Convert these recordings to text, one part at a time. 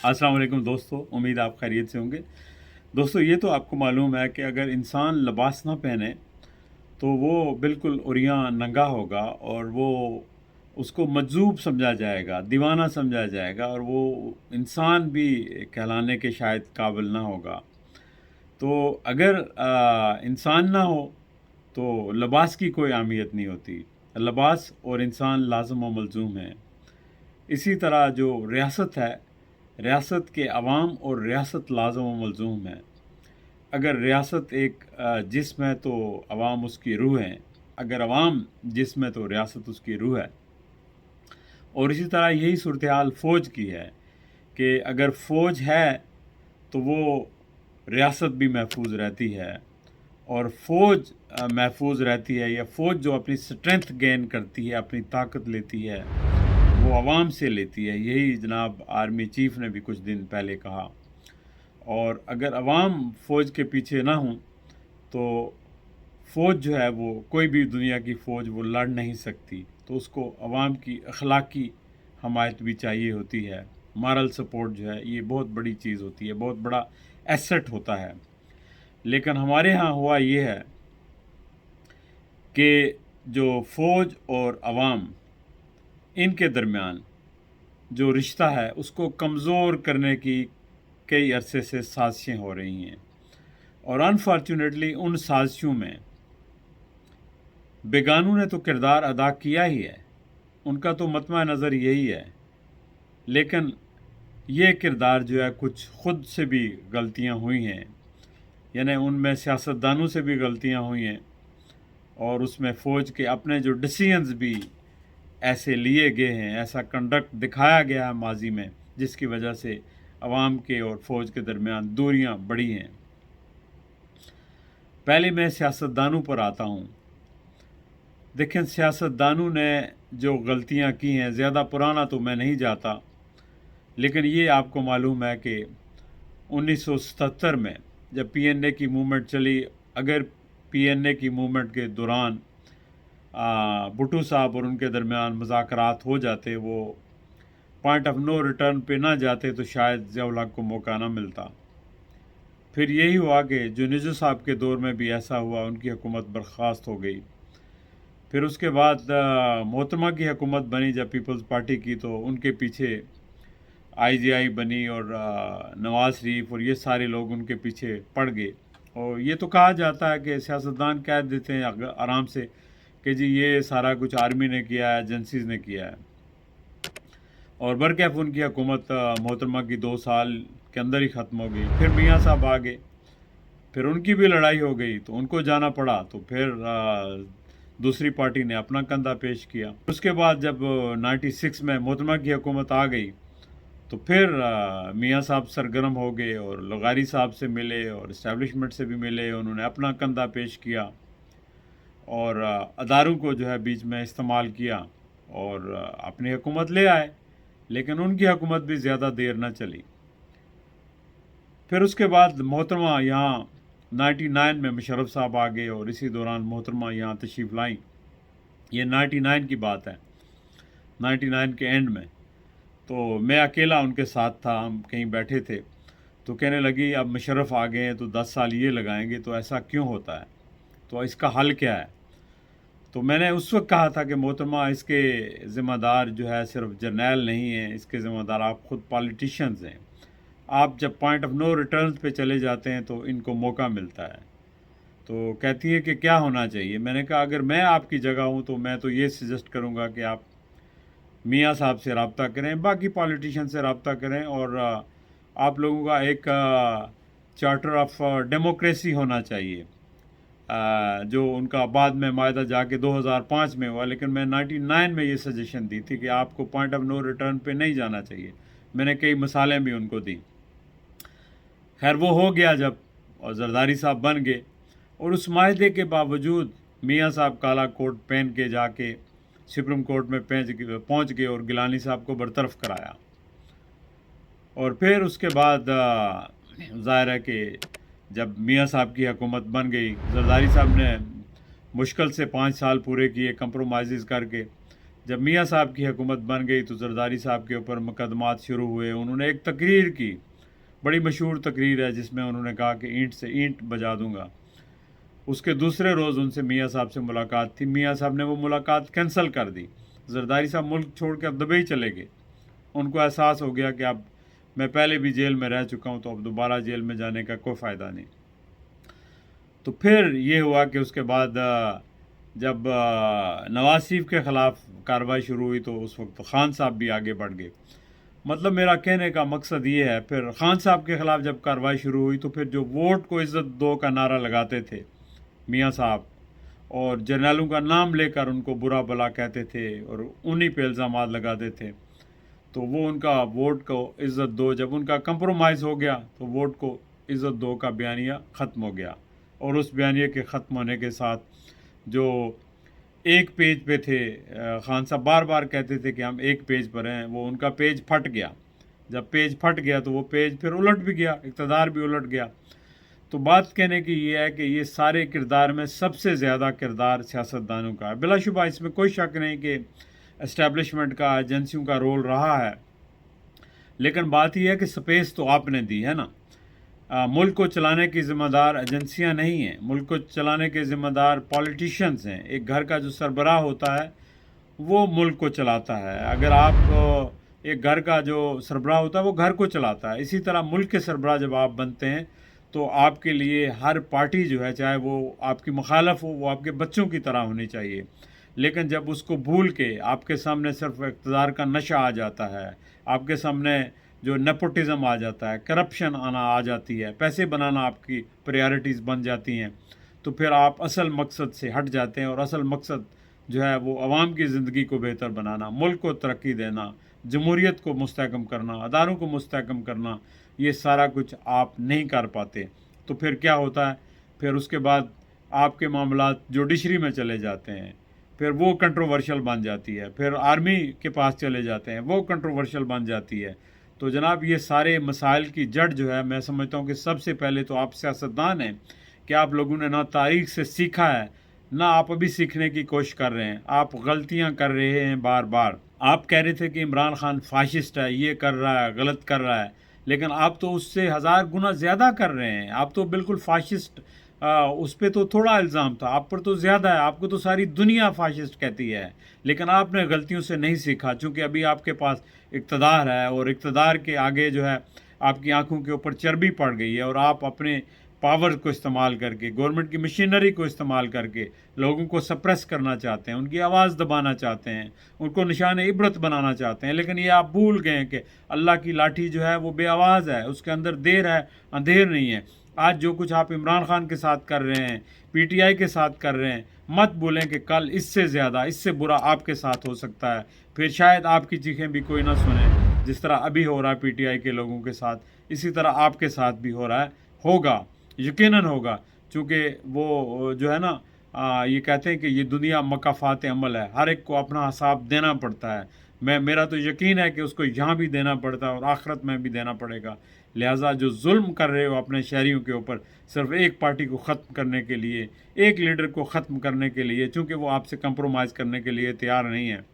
अस्सलाम वालेकुम दोस्तों, उम्मीद आप खैरियत से होंगे। दोस्तों, ये तो आपको मालूम है कि अगर इंसान लिबास ना पहने तो वो बिल्कुल उरियां नंगा होगा और वो उसको मजज़ूब समझा जाएगा, दीवाना समझा जाएगा और वो इंसान भी कहलाने के शायद काबिल ना होगा। तो अगर इंसान ना हो तो लिबास की कोई अहमियत नहीं होती। लिबास और इंसान लाज़िम व मलज़ूम हैं। इसी तरह जो रियासत है, रियासत के अवाम और रियासत लाज़िम व मलज़ूम है। अगर रियासत एक जिस्म है तो अवाम उसकी रूह है, अगर अवाम जिस्म है तो रियासत उसकी रूह है। और इसी तरह यही सूरत हाल फ़ौज की है कि अगर फ़ौज है तो वो रियासत भी महफूज रहती है। और फ़ौज महफूज रहती है, या फ़ौज जो अपनी स्ट्रेंथ गेन करती है, अपनी ताकत लेती है, वो आवाम से लेती है। यही जनाब आर्मी चीफ़ ने भी कुछ दिन पहले कहा। और अगर अवाम फ़ौज के पीछे ना हों तो फ़ौज जो है वो कोई भी दुनिया की फ़ौज वो लड़ नहीं सकती। तो उसको अवाम की अखलाकी हमायत भी चाहिए होती है। मॉरल सपोर्ट जो है ये बहुत बड़ी चीज़ होती है, बहुत बड़ा एसेट होता है। लेकिन हमारे यहाँ हुआ ये है कि जो फ़ौज और अवाम इनके दरमियान जो रिश्ता है उसको कमज़ोर करने की कई अरसे से साजिशें हो रही हैं। और अनफॉर्चुनेटली उन साजिशों में बेगानों ने तो किरदार अदा किया ही है, उनका तो मतमा नज़र यही है। लेकिन ये किरदार जो है कुछ ख़ुद से भी गलतियां हुई हैं, यानी उनमें सियासतदानों से भी गलतियां हुई हैं और उसमें फ़ौज के अपने जो डिसीजंस भी ऐसे लिए गए हैं, ऐसा कंडक्ट दिखाया गया है माजी में, जिसकी वजह से अवाम के और फ़ौज के दरमियान दूरियां बढ़ी हैं। पहले मैं सियासतदानों पर आता हूँ। देखें, सियासतदानों ने जो गलतियां की हैं, ज़्यादा पुराना तो मैं नहीं जाता, लेकिन ये आपको मालूम है कि 1977 में जब पीएनए की मूवमेंट चली, अगर पीएनए की मूवमेंट के दौरान भुट्टो साहब और उनके दरमियान मुज़ाकरात हो जाते, वो पॉइंट ऑफ नो रिटर्न पे ना जाते, तो शायद ज़िया-उल हक को मौका ना मिलता। फिर यही हुआ कि जुनेजो साहब के दौर में भी ऐसा हुआ, उनकी हुकूमत बर्खास्त हो गई। फिर उसके बाद मोहतरमा की हुकूमत बनी जब पीपल्स पार्टी की, तो उनके पीछे आईजीआई बनी और नवाज़ शरीफ और ये सारे लोग उनके पीछे पड़ गए। और ये तो कहा जाता है कि सियासतदान कह देते हैं आराम से कि जी ये सारा कुछ आर्मी ने किया है, एजेंसीज ने किया है। और बरकैफ उनकी हुकूमत मोहतरमा की 2 साल के अंदर ही ख़त्म हो गई। फिर मियाँ साहब आ गए, फिर उनकी भी लड़ाई हो गई तो उनको जाना पड़ा, तो फिर दूसरी पार्टी ने अपना कंधा पेश किया। उसके बाद जब 96 में मोहतरमा की हुकूमत आ गई तो फिर मियाँ साहब सरगर्म हो गए और लगारी साहब से मिले और इस्टेब्लिशमेंट से भी मिले, उन्होंने अपना कंधा पेश किया और अदारों को जो है बीच में इस्तेमाल किया और अपनी हुकूमत ले आए। लेकिन उनकी हुकूमत भी ज़्यादा देर न चली। फिर उसके बाद मोहतरमा यहाँ 99 में मुशर्रफ साहब आ गए और इसी दौरान मोहतरमा यहाँ तशरीफ़ लाई। ये 99 की बात है, 99 के एंड में। तो मैं अकेला उनके साथ था, हम कहीं बैठे थे, तो कहने लगी अब मुशर्रफ आ गए हैं तो 10 साल ये लगाएंगे, तो ऐसा क्यों होता है, तो इसका हल क्या है। तो मैंने उस वक्त कहा था कि मोहतरमा इसके ज़िम्मेदार जो है सिर्फ जर्नैल नहीं हैं, इसके ज़िम्मेदार आप ख़ुद पॉलिटिशियंस हैं। आप जब पॉइंट ऑफ नो रिटर्न पे चले जाते हैं तो इनको मौका मिलता है। तो कहती है कि क्या होना चाहिए। मैंने कहा अगर मैं आपकी जगह हूँ तो मैं तो ये सजेस्ट करूँगा कि आप मियाँ साहब से रब्ता करें, बाकी पॉलिटिशियन से रब्ता करें और आप लोगों का एक चार्टर ऑफ डेमोक्रेसी होना चाहिए, जो उनका बाद में मायदा जाके 2005 में हुआ। लेकिन मैं 99 में ये सजेशन दी थी कि आपको पॉइंट ऑफ नो रिटर्न पे नहीं जाना चाहिए। मैंने कई मिसालें भी उनको दी। खैर वो हो गया जब, और जरदारी साहब बन गए, और उस माहदे के बावजूद मियाँ साहब काला कोट पहन के जाके सुप्रीम कोर्ट में पहुँच गए और गिलानी साहब को बरतरफ कराया। और फिर उसके बाद ज़ाहिर है कि जब मियाँ साहब की हुकूमत बन गई, जरदारी साहब ने मुश्किल से 5 साल पूरे किए कंप्रोमाइज़ करके। जब मियाँ साहब की हुकूमत बन गई तो जरदारी साहब के ऊपर मुकदमात शुरू हुए। उन्होंने एक तकरीर की, बड़ी मशहूर तकरीर है, जिसमें उन्होंने कहा कि ईंट से ईंट बजा दूंगा। उसके दूसरे रोज़ उनसे मियाँ साहब से मुलाकात थी, मियाँ साहब ने वो मुलाकात कैंसिल कर दी। जरदारी साहब मुल्क छोड़ कर दुबई चले गए। उनको एहसास हो गया कि अब मैं पहले भी जेल में रह चुका हूँ, तो अब दोबारा जेल में जाने का कोई फ़ायदा नहीं। तो फिर ये हुआ कि उसके बाद जब नवाज शरीफ के ख़िलाफ़ कार्रवाई शुरू हुई तो उस वक्त ख़ान साहब भी आगे बढ़ गए। मतलब मेरा कहने का मकसद ये है, फिर ख़ान साहब के ख़िलाफ़ जब कार्रवाई शुरू हुई तो फिर जो वोट को इज़्ज़त दो का नारा लगाते थे मियाँ साहब, और जर्नलों का नाम लेकर उनको बुरा भला कहते थे और उन्हीं पे इल्ज़ामात लगाते थे, तो वो उनका वोट को इज़्ज़त दो, जब उनका कंप्रोमाइज़ हो गया तो वोट को इज़्ज़त दो का बयानिया ख़त्म हो गया। और उस बयानिए के ख़त्म होने के साथ जो एक पेज पे थे, ख़ान साहब बार बार कहते थे कि हम एक पेज पर हैं, वो उनका पेज फट गया। जब पेज फट गया तो वो पेज फिर उलट भी गया, इक़्तिदार भी उलट गया। तो बात कहने की ये है कि ये सारे किरदार में सबसे ज़्यादा किरदार सियासतदानों का है। बिलाशुबा इसमें कोई शक नहीं कि एस्टेब्लिशमेंट का, एजेंसियों का रोल रहा है, लेकिन बात यह है कि स्पेस तो आपने दी है ना। मुल्क को चलाने की ज़िम्मेदार एजेंसियां नहीं हैं, मुल्क को चलाने के ज़िम्मेदार पॉलिटिशियंस हैं। एक घर का जो सरबराह होता है वो मुल्क को चलाता है। अगर आप एक घर का जो सरबराह होता है वो घर को चलाता है, इसी तरह मुल्क के सरबराह जब आप बनते हैं तो आपके लिए हर पार्टी जो है, चाहे वो आपकी मुखालफ हो, वो आपके बच्चों की तरह होनी चाहिए। लेकिन जब उसको भूल के आपके सामने सिर्फ इक़्तिदार का नशा आ जाता है, आपके सामने जो नेपोटिज़म आ जाता है, करप्शन आना आ जाती है, पैसे बनाना आपकी प्रायोरिटीज़ बन जाती हैं, तो फिर आप असल मकसद से हट जाते हैं। और असल मकसद जो है वो आवाम की ज़िंदगी को बेहतर बनाना, मुल्क को तरक्की देना, जमहूरियत को मुस्तहकम करना, अदारों को मुस्तहकम करना, ये सारा कुछ आप नहीं कर पाते। तो फिर क्या होता है, फिर उसके बाद आपके मामलात जुडिशरी में चले जाते हैं, फिर वो कंट्रोवर्शियल बन जाती है, फिर आर्मी के पास चले जाते हैं, वो कंट्रोवर्शियल बन जाती है। तो जनाब ये सारे मसाइल की जड़ जो है, मैं समझता हूँ कि सबसे पहले तो आप सियासतदान हैं कि आप लोगों ने ना तारीख से सीखा है, ना आप अभी सीखने की कोशिश कर रहे हैं, आप गलतियाँ कर रहे हैं बार बार। आप कह रहे थे कि इमरान खान फाशिस्ट है, ये कर रहा है, गलत कर रहा है, लेकिन आप तो उससे 1000 गुना ज़्यादा कर रहे हैं। आप तो बिल्कुल फाशिस्ट, उस पर तो थोड़ा इल्ज़ाम था, आप पर तो ज़्यादा है, आपको तो सारी दुनिया फाशिस्ट कहती है। लेकिन आपने गलतियों से नहीं सीखा, चूँकि अभी आपके पास इक़्तिदार है और इक़्तिदार के आगे जो है आपकी आंखों के ऊपर चर्बी पड़ गई है, और आप अपने पावर को इस्तेमाल करके, गवर्नमेंट की मशीनरी को इस्तेमाल करके लोगों को सप्रेस करना चाहते हैं, उनकी आवाज़ दबाना चाहते हैं, उनको निशान इबरत बनाना चाहते हैं। लेकिन ये आप भूल गए हैं कि अल्लाह की लाठी जो है वो बेआवाज़ है, उसके अंदर देर है, अंधेर नहीं है। आज जो कुछ आप इमरान खान के साथ कर रहे हैं, पीटीआई के साथ कर रहे हैं, मत बोलें कि कल इससे ज़्यादा, इससे बुरा आपके साथ हो सकता है। फिर शायद आपकी चीखें भी कोई ना सुने। जिस तरह अभी हो रहा है पीटीआई के लोगों के साथ, इसी तरह आपके साथ भी हो रहा है, होगा, यकीनन होगा। चूँकि वो जो है ना, ये कहते हैं कि ये दुनिया मकाफ़ात अमल है, हर एक को अपना हिसाब देना पड़ता है। मेरा तो यकीन है कि उसको यहाँ भी देना पड़ता है और आखिरत में भी देना पड़ेगा। लिहाजा जो जुल्म कर रहे हो अपने शहरियों के ऊपर, सिर्फ एक पार्टी को ख़त्म करने के लिए, एक लीडर को ख़त्म करने के लिए, चूँकि वो आपसे कंप्रोमाइज़ करने के लिए तैयार नहीं है,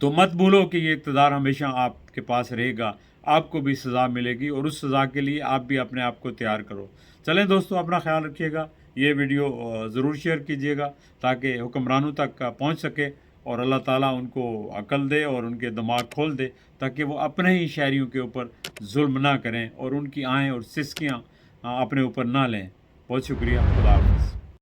तो मत भूलो कि ये इक़्तिदार हमेशा आपके पास रहेगा, आपको भी सज़ा मिलेगी, और उस सज़ा के लिए आप भी अपने आप को तैयार करो। चलें दोस्तों, अपना ख्याल रखिएगा, ये वीडियो ज़रूर शेयर कीजिएगा ताकि हुक्मरानों तक पहुँच सके, और अल्लाह ताला उनको अक्ल दे और उनके दिमाग खोल दे, ताकि वो अपने ही शहरियों के ऊपर जुल्म ना करें और उनकी आएँ और सिसकियाँ अपने ऊपर ना लें। बहुत शुक्रिया, खुदा हाफ़िज़।